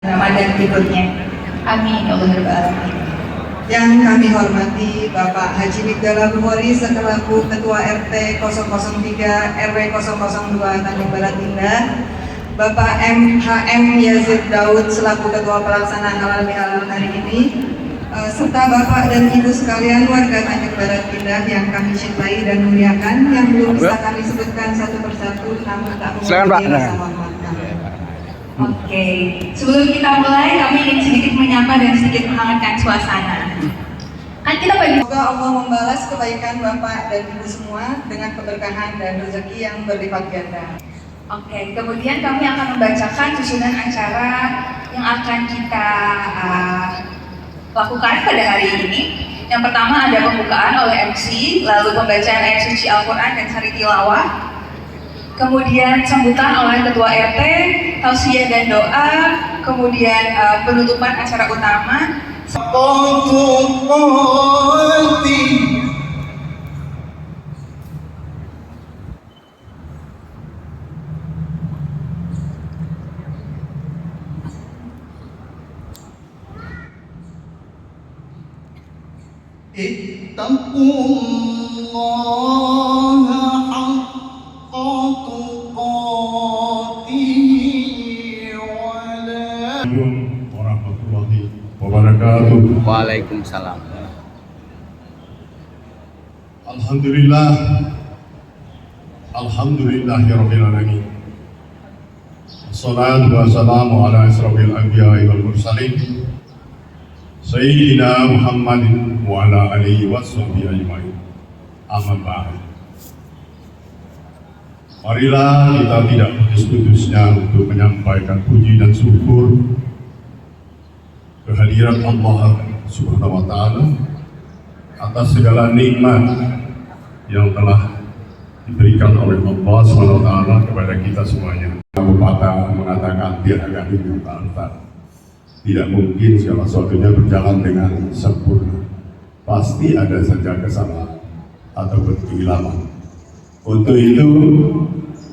Ramadan berikutnya. Amin ya Allah Rabbal Alamin. Yang kami hormati Bapak Haji Migdala Bukhari selaku Ketua RT 003 RW 002 Tanjung Barat Indah, Bapak MHM Yazid Daud selaku Ketua Pelaksana Halal Bihalal hari ini, serta Bapak dan Ibu sekalian warga Tanjung Barat Indah yang kami cintai dan muliakan, yang belum bisa kami sebutkan satu persatu namun tak mewakili rasa hormat kami. Oke, sebelum kita mulai kami ingin sedikit menyapa dan sedikit menghangatkan suasana. Kan kita bagi. Semoga Allah membalas kebaikan Bapak dan Ibu semua dengan keberkahan dan rezeki yang berlipat ganda. Oke, kemudian kami akan membacakan susunan acara yang akan kita lakukan pada hari ini. Yang pertama ada pembukaan oleh MC, lalu pembacaan ayat suci Al-Quran dan sari tilawah. Kemudian sambutan oleh Ketua RT, tausiah dan doa, kemudian penutupan acara utama. warahmatullahi wabarakatuh. Waalaikumsalam. Alhamdulillah, alhamdulillahirabbil alamin. Wassalatu wassalamu ala asrofil anbiya'i wal mursalin Sayyidina Muhammadin wa ala alihi washabihi ajmain. Amma ba'd. Marilah kita tidak putus-putusnya untuk menyampaikan puji dan syukur kehadirat Allah Subhanahu wa Ta'ala atas segala nikmat yang telah diberikan oleh Allah Subhanahu wa Ta'ala kepada kita semuanya. Pepatah mengatakan tiada hidup tanpa, tidak mungkin segala sesuatunya berjalan dengan sempurna. Pasti ada saja kesalahan atau kehilangan. Untuk itu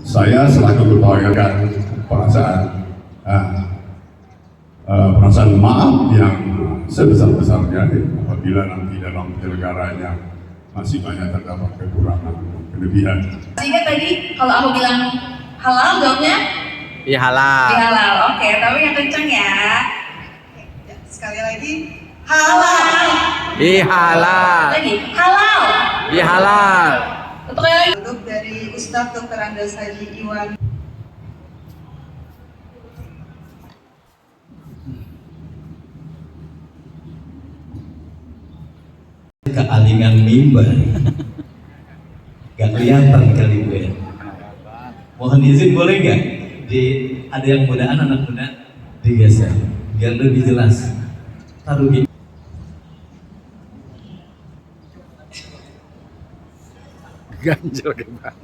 saya selaku keluarga perasaan maaf yang sebesar-besarnya apabila nanti dalam penyelenggaranya masih banyak terdapat kekurangan kelebihan. Sehingga tadi kalau aku bilang halal, jawabnya? Iya halal. Iya halal. Oke, tapi yang kenceng ya. Sekali lagi, halal. Iya halal. Lagi halal. Iya halal. Untuk yang lagi. Untuk dari Ustadz Dr. Andes Haji Iwan. Kealingan mimbar gak kelihatan kali gue. Mohon izin boleh gak ada yang mudaan anak muda digeser biar lebih jelas. Taruh di Ganjel debat.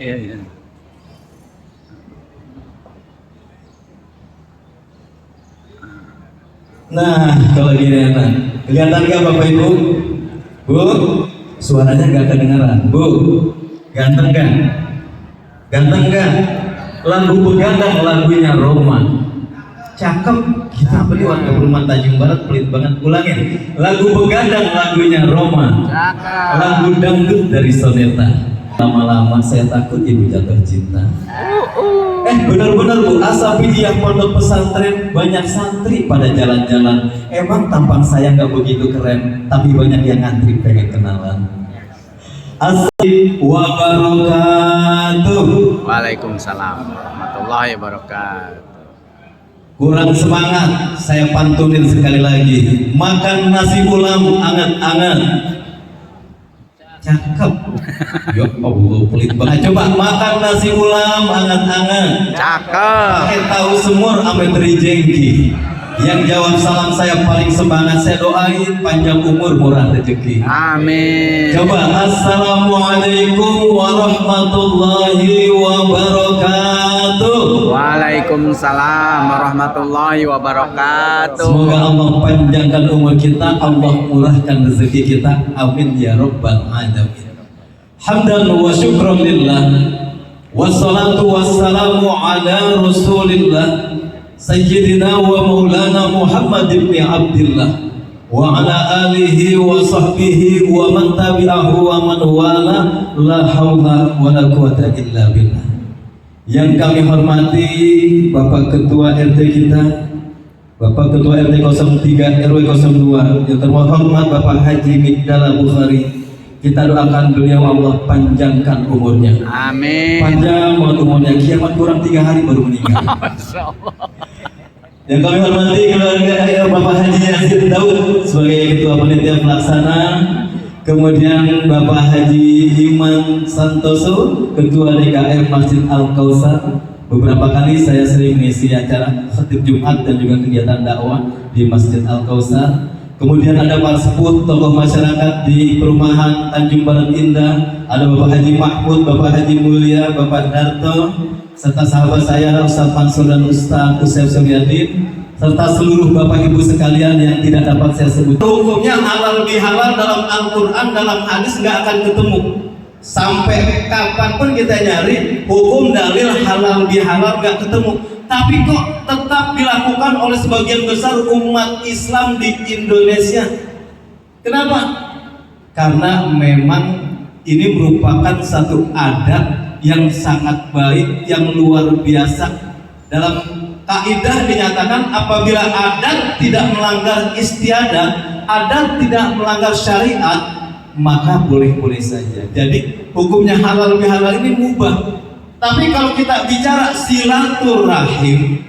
Iya iya. Nah, kalau gini enak. Kelihatan gak Bapak Ibu? Bu, suaranya gak kedengaran. Bu, ganteng gak? Ganteng gak? Lagu begadang lagunya Roma. Cakep. Kita beli warga perumahan Tanjung Barat pelit banget. Ulangin. Lagu begadang lagunya Roma. Cakep. Lagu dangdut dari Soneta. Lama-lama saya takut ibu jatuh cinta. Benar-benar Bu, Asapidiyah Pondok Pesantren banyak santri pada jalan-jalan. Emang tampang saya nggak begitu keren, tapi banyak yang ngantri pengen kenalan. Assalamualaikum warahmatullahi wabarakatuh. Waalaikumsalam warahmatullahi wabarakatuh. Kurang semangat, saya pantunin sekali lagi. Makan nasi ulam anget-anget. Cakep. Ya Allah, pelit banget. Coba makan nasi ulam anget-anget. Cakep. Pakai tahu semur ame teri jengki. Yang jawab salam saya paling semangat, saya doain panjang umur murah rezeki. Amin. Coba assalamualaikum warahmatullahi wabarakatuh. Waalaikumsalam warahmatullahi wabarakatuh. Semoga Allah panjangkan umur kita, Allah murahkan rezeki kita. Amin ya rabbal alamin. Hamdan wa syukran lillah. Wassalatu wassalamu ala rasulillah Sayyidina wa Maulana Muhammad ibn Abdullah wa ala alihi wa sahbihi wa man tabi'ahu wa man wala, la haula wa la quwata illa billah. Yang kami hormati Bapak Ketua RT kita, Bapak Ketua RT 03 RW 02, yang terhormat Bapak Haji Mikdala Bukhari. Kita doakan beliau Allah panjangkan umurnya. Amin. Panjang banget umurnya, kiamat kurang 3 hari baru meninggal. Masya Allah. Yang kami hormati keluarga Bapak Haji Yazid Daud sebagai Ketua Panitia Pelaksana, kemudian Bapak Haji Iman Santoso, Ketua DKM Masjid Al-Kausar. Beberapa kali saya sering mengisi acara khatib Jumat dan juga kegiatan dakwah di Masjid Al-Kausar. Kemudian ada para sepuh tokoh masyarakat di perumahan Tanjung Barat Indah, ada Bapak Haji Mahmud, Bapak Haji Mulia, Bapak Darto, serta sahabat saya Ustaz Mansur dan Ustaz Usef Suryadin, serta seluruh Bapak Ibu sekalian yang tidak dapat saya sebut. Hukumnya halal bihalal dalam Al-Quran, dalam hadis nggak akan ketemu. Sampai kapanpun kita nyari hukum dalil halal bihalal nggak ketemu. Tapi kok tetap dilakukan oleh sebagian besar umat Islam di Indonesia. Kenapa? Karena memang ini merupakan satu adat yang sangat baik, yang luar biasa. Dalam kaidah dinyatakan apabila adat tidak melanggar istiadat, adat tidak melanggar syariat, maka boleh-boleh saja. Jadi hukumnya halal bihalal ini mubah. Tapi kalau kita bicara silaturahim,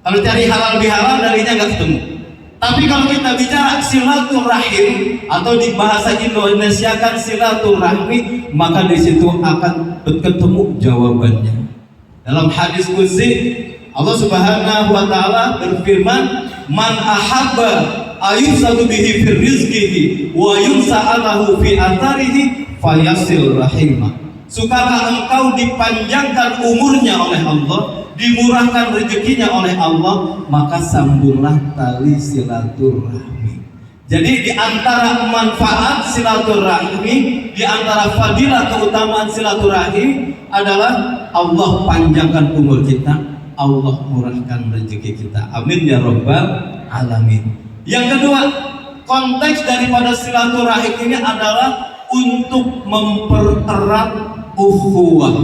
kalau cari halal bihalal darinya nggak ketemu. Tapi kalau kita bicara silaturahim atau di bahasa Indonesia kan silaturahmi, maka di situ akan ketemu jawabannya. Dalam hadis qudsi Allah Subhanahu wa taala berfirman, "Man ahabba ayusadu bihi fir rizqihi wa yunsa'alahu fi atharihi fayasil rahimah." Sukakah engkau dipanjangkan umurnya oleh Allah, dimurahkan rezekinya oleh Allah, maka sambunglah tali silaturahmi. Jadi di antara manfaat silaturahmi, di antara fadilah keutamaan silaturahmi adalah Allah panjangkan umur kita, Allah murahkan rezeki kita. Amin ya rabbal alamin. Yang kedua, konteks daripada silaturahim ini adalah untuk mempererat ukhuwah.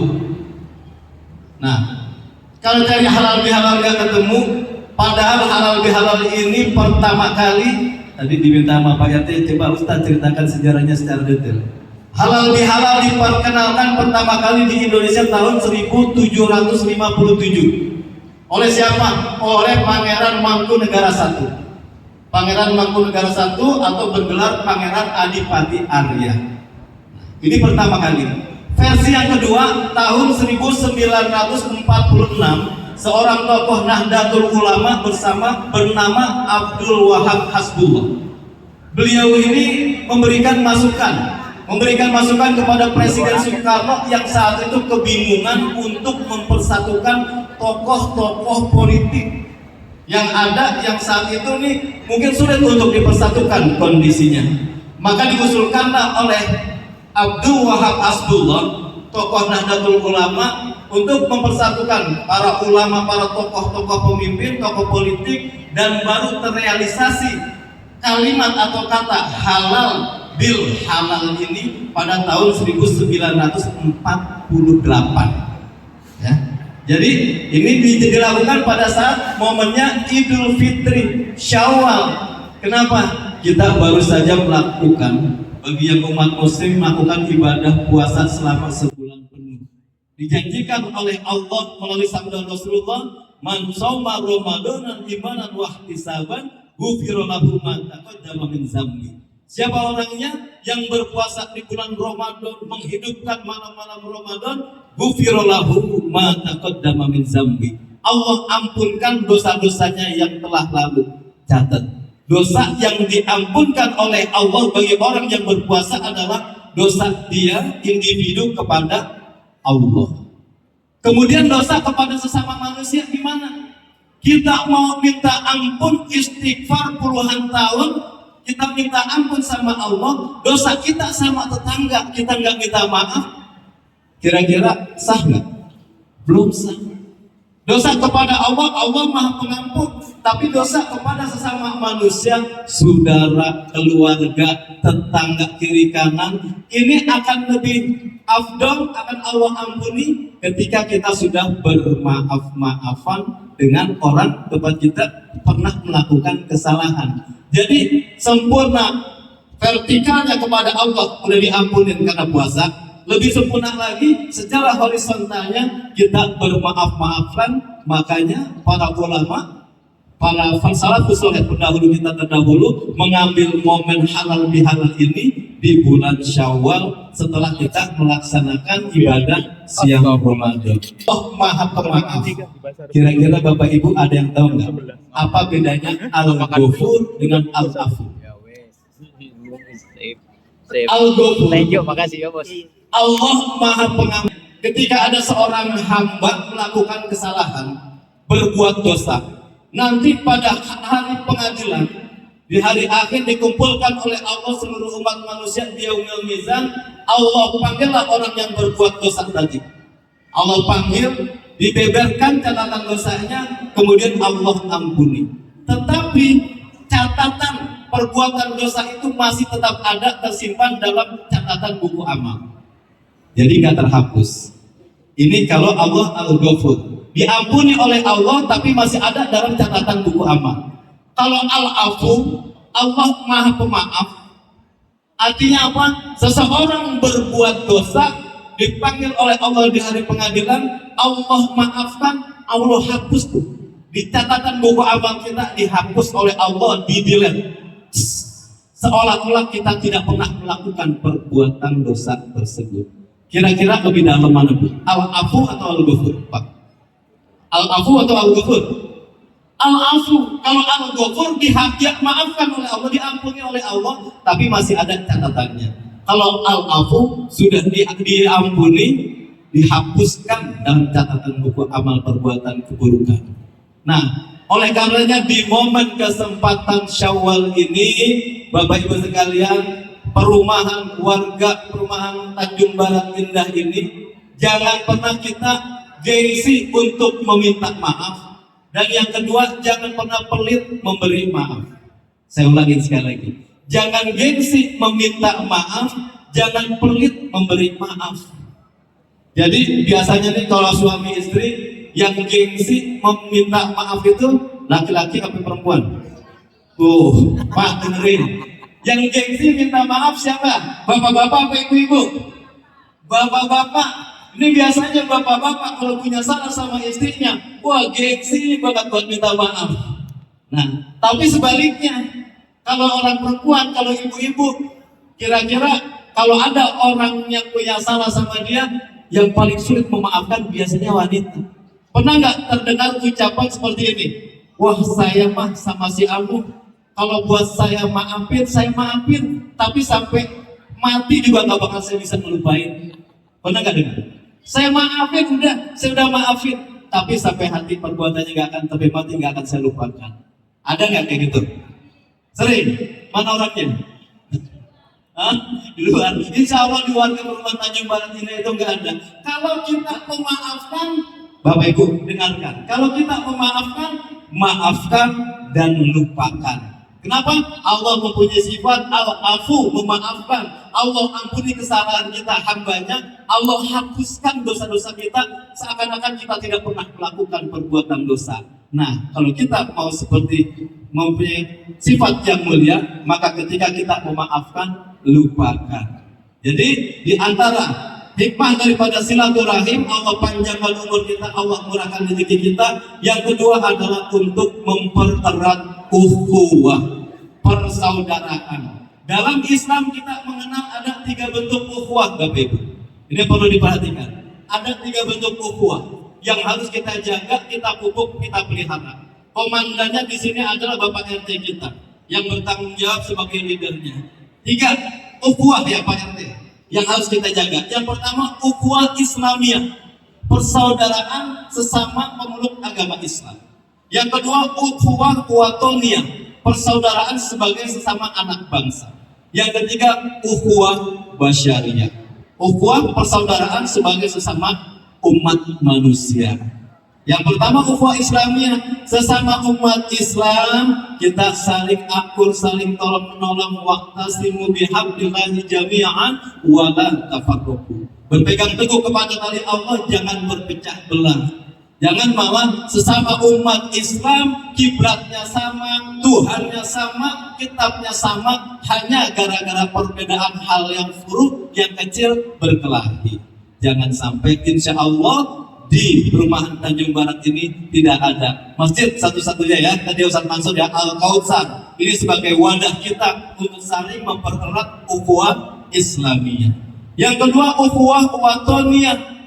Nah, kalau cari halal bihalal nggak ketemu, padahal halal bihalal ini pertama kali tadi diminta sama Pak RT, coba Ustaz ceritakan sejarahnya secara detail. Halal bihalal diperkenalkan pertama kali di Indonesia tahun 1757. Oleh siapa? Oleh Pangeran Mangkunegaran I. Pangeran Mangkunegaran I atau bergelar Pangeran Adipati Arya. Ini pertama kali. Versi yang kedua tahun 1946, seorang tokoh Nahdlatul Ulama bernama Abdul Wahab Hasbullah. Beliau ini memberikan masukan kepada Presiden Soekarno yang saat itu kebingungan untuk mempersatukan tokoh-tokoh politik yang ada, yang saat itu nih mungkin sulit untuk dipersatukan kondisinya. Maka diusulkanlah oleh Abdul Wahab Hasbullah, tokoh Nahdlatul Ulama, untuk mempersatukan para ulama, para tokoh-tokoh pemimpin, tokoh politik, dan baru terrealisasi kalimat atau kata halal bil halal ini pada tahun 1948. Ya. Jadi ini dilakukan pada saat momennya Idul Fitri, Syawal. Kenapa? Kita baru saja melakukan, bagi yang umat muslim, melakukan ibadah puasa selama sebulan penuh. Dijanjikan oleh Allah melalui sabda Rasulullah, "Man shoma Ramadanan imanan wa ihtisaban, ghufira lahu ma taqaddama min dzambi." Siapa orangnya yang berpuasa di bulan Ramadan, menghidupkan malam-malam Ramadan, ghufira lahu ma taqaddama min dzambi. Allah ampunkan dosa-dosanya yang telah lalu. Catat. Dosa yang diampunkan oleh Allah bagi orang yang berpuasa adalah dosa dia individu kepada Allah. Kemudian dosa kepada sesama manusia gimana? Kita mau minta ampun istighfar puluhan tahun, kita minta ampun sama Allah, dosa kita sama tetangga kita nggak minta maaf, kira-kira sah nggak? Belum sah. Dosa kepada Allah, Allah Maha Pengampun. Tapi dosa kepada sesama manusia, saudara, keluarga, tetangga kiri kanan, ini akan lebih afdol, akan Allah ampuni ketika kita sudah bermaaf-maafan dengan orang tempat kita pernah melakukan kesalahan. Jadi sempurna vertikalnya kepada Allah sudah diampunin karena puasa. Lebih sempurna lagi secara horizontalnya kita bermaaf-maafkan. Makanya para ulama, para salafus saleh pendahulu kita terdahulu mengambil momen halal bihalal ini di bulan Syawal setelah kita melaksanakan ibadah siang Ramadan. Oh Maha Pemaaf. Kira-kira Bapak Ibu ada yang tahu nggak apa bedanya Al-Ghafur dengan Al-Afu? Al-Ghafur. Thank you, makasih ya bos. Allah Maha Pengampun. Ketika ada seorang hamba melakukan kesalahan, berbuat dosa, nanti pada hari pengadilan, di hari akhir dikumpulkan oleh Allah seluruh umat manusia di yaumil mizan. Allah panggillah orang yang berbuat dosa tadi. Allah panggil, dibeberkan catatan dosanya, kemudian Allah ampuni. Tetapi catatan perbuatan dosa itu masih tetap ada tersimpan dalam catatan buku amal. Jadi nggak terhapus. Ini kalau Allah Al-Ghafur, diampuni oleh Allah tapi masih ada dalam catatan buku amal. Kalau Al-Afu, Allah Maha Pemaaf. Artinya apa? Seseorang berbuat dosa dipanggil oleh Allah di hari pengadilan, Allah maafkan, Allah hapus tuh. Di catatan buku amal kita dihapus oleh Allah, di-delete. Seolah-olah kita tidak pernah melakukan perbuatan dosa tersebut. Kira-kira lebih dalam mana Bu? Al-Afu atau Al-Ghafur? Pak? Al-Afu atau Al-Ghafur? Al-Afu. Kalau Al-Ghafur maafkan oleh Allah, diampuni oleh Allah, tapi masih ada catatannya. Kalau Al-Afu sudah diampuni, dihapuskan dalam catatan buku amal perbuatan keburukan. Nah, oleh karenanya di momen kesempatan Syawal ini, Bapak Ibu sekalian, perumahan warga perumahan Tanjung Barat Indah ini jangan pernah kita gengsi untuk meminta maaf, dan yang kedua jangan pernah pelit memberi maaf. Saya ulangi sekali lagi, jangan gengsi meminta maaf, jangan pelit memberi maaf. Jadi biasanya nih kalau suami istri yang gengsi meminta maaf itu laki-laki atau perempuan? Pak dengerin. Yang gengsi minta maaf siapa? Bapak-bapak apa ibu-ibu? Bapak-bapak. Ini biasanya bapak-bapak kalau punya salah sama istrinya, wah gengsi banget buat minta maaf. Nah, tapi sebaliknya, kalau orang perempuan, kalau ibu-ibu, kira-kira kalau ada orang yang punya salah sama dia, yang paling sulit memaafkan biasanya wanita. Pernah nggak terdengar ucapan seperti ini? Wah saya mah sama si Amu, kalau buat saya maafin, tapi sampai mati juga nggak bakal saya bisa melupain. Pernah nggak dengar? Saya udah maafin, tapi sampai hati perbuatannya nggak akan, sampai mati nggak akan saya lupakan. Ada nggak kayak gitu? Sering. Mana orangnya? Hah? Di luar. Insya Allah di warga perumahan Tanjung Barat ini itu nggak ada. Kalau kita memaafkan, Bapak Ibu dengarkan. Kalau kita memaafkan, maafkan dan lupakan. Kenapa? Allah mempunyai sifat Al-Afu, memaafkan. Allah ampuni kesalahan kita, hambanya. Allah hapuskan dosa-dosa kita, seakan-akan kita tidak pernah melakukan perbuatan dosa. Nah, kalau kita mau seperti mempunyai sifat yang mulia, maka ketika kita memaafkan, lupakan. Jadi di antara hikmah daripada silaturahim, Allah panjangkan umur kita, Allah murahkan rezeki kita. Yang kedua adalah untuk mempererat ukhuwah, persaudaraan. Dalam Islam kita mengenal ada 3 bentuk ukhuwah, Bapak Ibu. Ini perlu diperhatikan. Ada 3 bentuk ukhuwah yang harus kita jaga, kita pupuk, kita pelihara. Komandannya di sini adalah Bapak RT kita yang bertanggung jawab sebagai leadernya. 3 ukhuwah ya Pak RT yang harus kita jaga. Yang pertama ukhuwah Islamiyah, persaudaraan sesama pemeluk agama Islam. Yang kedua ukhuwah watoniyah, persaudaraan sebagai sesama anak bangsa. Yang ketiga ukhuwah basyariyah, ukhuwah persaudaraan sebagai sesama umat manusia. Yang pertama ukhuwah Islamiyah, sesama umat Islam kita saling akur, saling tolong menolong, waqtasimu bihablillahi jami'an wa la tafarraqu. Berpegang teguh kepada tali Allah, jangan berpecah belah. Jangan malah sesama umat Islam kiblatnya sama, Tuhannya sama, kitabnya sama, hanya gara-gara perbedaan hal yang furu, yang kecil berkelahi. Jangan sampai, insya Allah di perumahan Tanjung Barat ini tidak ada masjid satu-satunya ya, tadi Ustaz Mansur ya, Al-Kautsar. Ini sebagai wadah kita untuk saling mempererat ukhuwah Islamiyah. Yang kedua, ukhuwah watoniyah,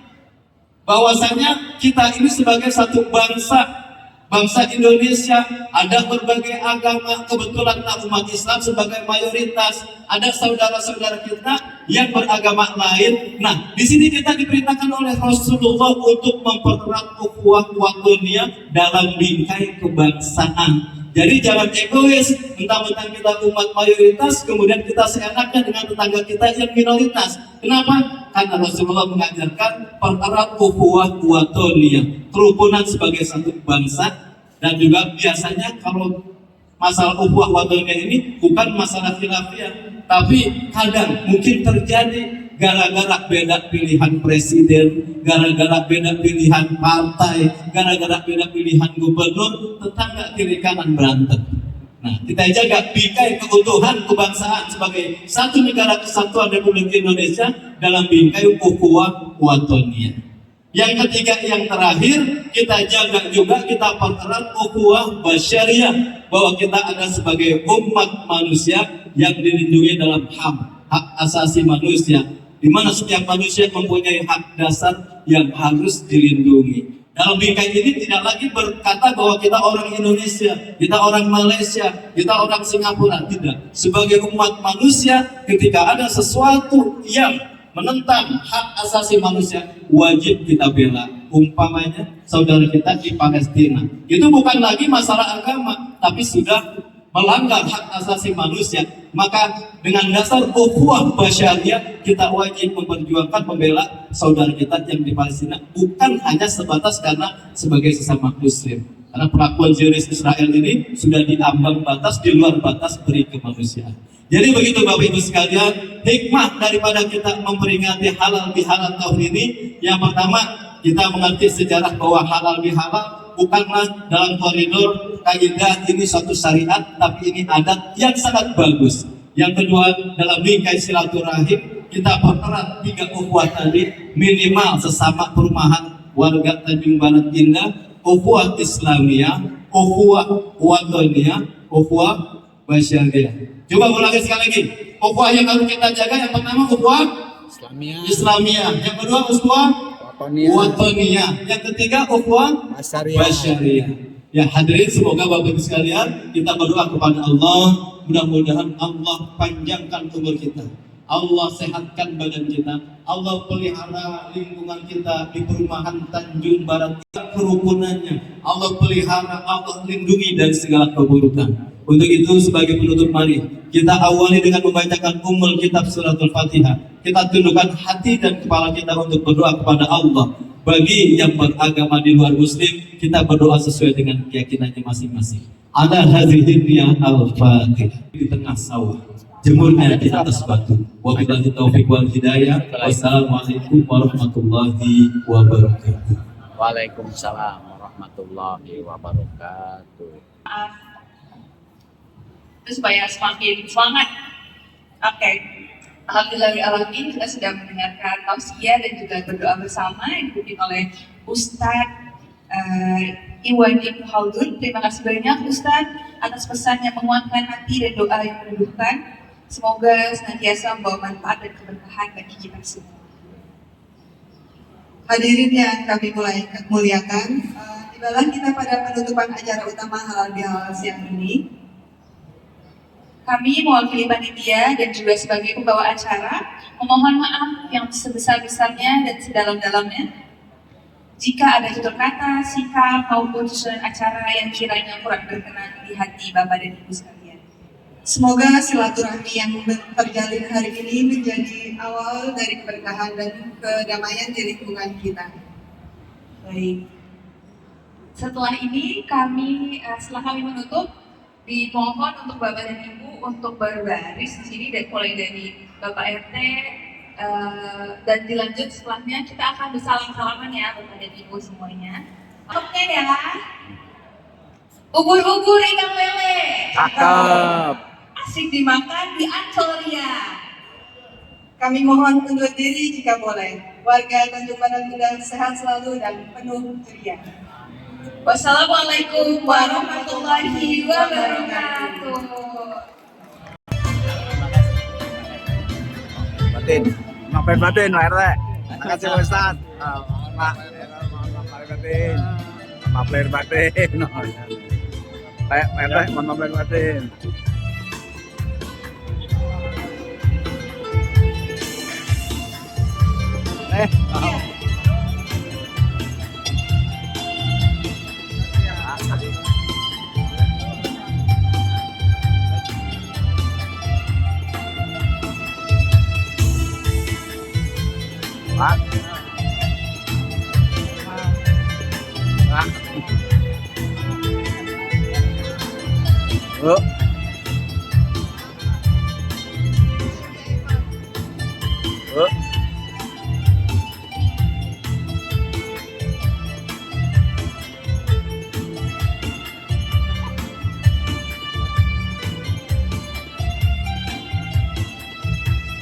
bahwasanya kita ini sebagai satu bangsa Indonesia, ada berbagai agama, kebetulan umat Islam sebagai mayoritas, ada saudara-saudara kita yang beragama lain. Nah, di sini kita diperintahkan oleh Rasulullah untuk mempererat ukhuwah watoniyah dalam bingkai kebangsaan. Jadi jangan egois, mentang-mentang kita umat mayoritas, kemudian kita seenaknya dengan tetangga kita yang minoritas. Kenapa? Karena Rasulullah mengajarkan pererat ukhuwah watoniyah, kerukunan sebagai satu bangsa. Dan juga biasanya kalau masalah ukhuwah watoniyah ini bukan masalah khilafiyah, tapi kadang mungkin terjadi gara-gara beda pilihan presiden, gara-gara beda pilihan partai, gara-gara beda pilihan gubernur, tetangga kiri kanan berantem. Nah, kita jaga bingkai keutuhan kebangsaan sebagai satu negara kesatuan Republik Indonesia dalam bingkai ukhuwah watoniyah. Yang ketiga, yang terakhir, kita jaga juga, kita pererat ukhuwah basyariah, bahwa kita ada sebagai umat manusia yang dilindungi dalam hak asasi manusia, di mana setiap manusia mempunyai hak dasar yang harus dilindungi. Dalam bingkai ini tidak lagi berkata bahwa kita orang Indonesia, kita orang Malaysia, kita orang Singapura, tidak. Sebagai umat manusia, ketika ada sesuatu yang menentang hak asasi manusia, wajib kita bela. Umpamanya saudara kita di Palestina, itu bukan lagi masalah agama, tapi sudah melanggar hak asasi manusia. Maka dengan dasar ukhuwah basyariah, kita wajib memperjuangkan, membela saudara kita yang di Palestina, bukan hanya sebatas karena sebagai sesama muslim. Karena perlakuan Zionis Israel ini sudah diambang batas, di luar batas beri kemanusiaan. Jadi begitu Bapak Ibu sekalian, hikmah daripada kita memperingati halal bihalal tahun ini, yang pertama kita mengerti sejarah bahwa halal bihalal bukanlah dalam koridor kaidah ini suatu syariat, tapi ini adat yang sangat bagus. Yang kedua, dalam bingkai silaturahim kita pererat 3 ukhuwah tadi, minimal sesama perumahan warga Tanjung Barat Indah, ukhuwah Islamiyah, ukhuwah watoniyah, ukhuwah basyariah. Coba ulangi sekali lagi. Ukhuwah yang harus kita jaga, yang pertama ukhuwah Islamiyah, yang kedua ukhuwah watoniyah, yang ketiga ukhuwah basyariah. Ya hadirin, semoga Bapak Ibu sekalian kita berdoa kepada Allah, mudah-mudahan Allah panjangkan umur kita, Allah sehatkan badan kita, Allah pelihara lingkungan kita di perumahan Tanjung Barat, kerukunannya Allah pelihara, Allah lindungi dari segala keburukan. Untuk itu sebagai penutup, mari kita awali dengan membacakan ummul kitab suratul Fatihah. Kita tundukkan hati dan kepala kita untuk berdoa kepada Allah. Bagi yang beragama di luar muslim, kita berdoa sesuai dengan keyakinannya masing-masing. Ada hadhihi al-Fatihah di tengah sawah, jemurnya di atas batu. Wabillahi taufiq wal hidayah. Wassalamualaikum warahmatullahi wabarakatuh. Waalaikumsalam warahmatullahi wabarakatuh. Itu supaya semakin semangat. Oke. Alhamdulillahirrahmanirrahim, kita sudah mendengarkan tausiah dan juga berdoa bersama yang dipimpin oleh Ustadz Iwan Ibnu Khaldun. Terima kasih banyak Ustadz atas pesan yang menguatkan hati dan doa yang meneduhkan. Semoga senantiasa membawa manfaat dan keberkahan bagi kita semua. Hadirin yang kami muliakan, tibalah kita pada penutupan acara utama halal bihalal siang ini. Kami mewakili panitia dan juga sebagai pembawa acara memohon maaf yang sebesar-besarnya dan sedalam-dalamnya jika ada tutur kata, sikap maupun susunan acara yang kiranya kurang berkenan di hati Bapak dan Ibu sekalian. Semoga silaturahmi yang terjalin hari ini menjadi awal dari keberkahan dan kedamaian di lingkungan kita. Baik. Setelah ini setelah kami menutup, dimohon untuk Bapak dan Ibu untuk berbaris di sini dan mulai dari Bapak RT dan dilanjut setelahnya kita akan bersalam-salaman ya Bapak dan Ibu semuanya. Oke ya. Ubur-ubur ikan lele. Cakep. Asik dimakan di Ancoria. Kami mohon undur diri jika boleh. Warga Tanjung Pandan Indah sehat selalu dan penuh ceria. Wassalamualaikum warahmatullahi wabarakatuh. Batin, ngapain batin, Pak RT? Makasih Pak Ustaz. Pak, batin. Maafin batin. Pak RT, maafin batin. Pak. Pak. Bu. Bu.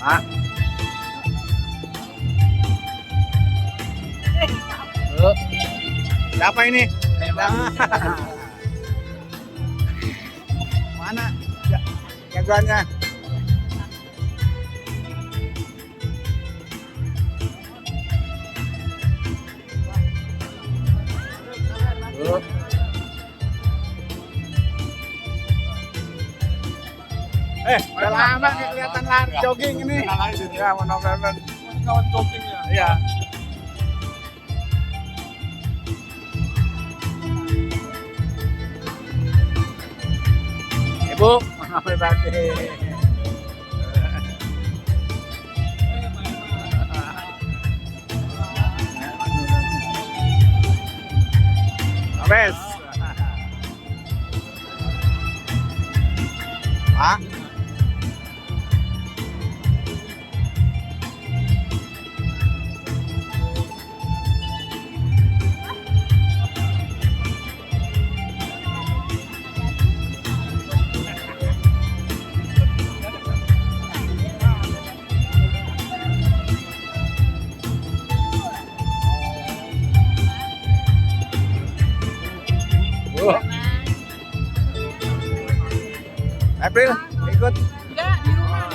Pak. Bu. Siapa ini? Mana jagoannya? Bu. Udah lama nih kelihatan lari jogging ini. Ya, mau nonton kawan jogging ya. Iya. Ibu, happy birthday. Habis. Pak. April, ikut. Enggak, di rumah.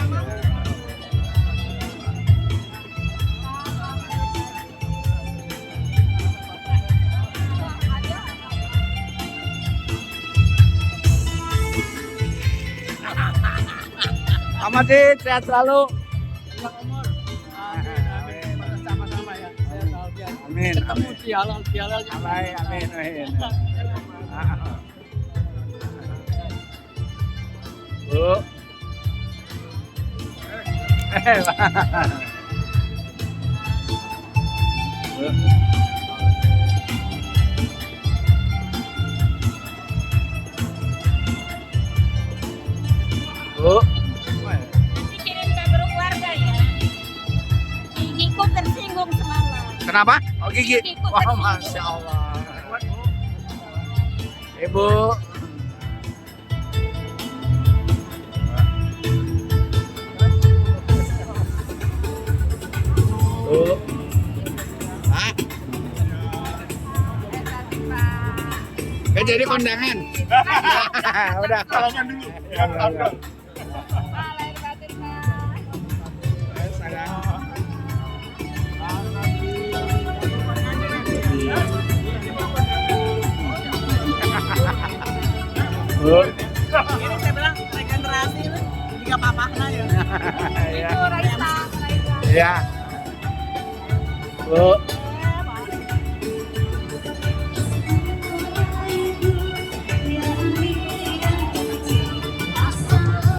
Amat sih, sehat selalu. Sama-sama ya. Saya bahagia. Amin, amin. Halal. Amin, amin, amin. Bu. Bu. Pikirin kabar keluarga ya. Gigiku tersinggung semalam. Kenapa? Oh gigi. Gigiku Wah, tersinggung. masya Allah. Ibu. Bu. Pak. Gak jadi kondangan. Udah. Salaman dulu. Ya, udah. Lahir batin, Pak. Sayang. Bu. Ini saya bilang regenerasi itu juga papahnya ya. Iya. Itu Raisa. Iya. Bu.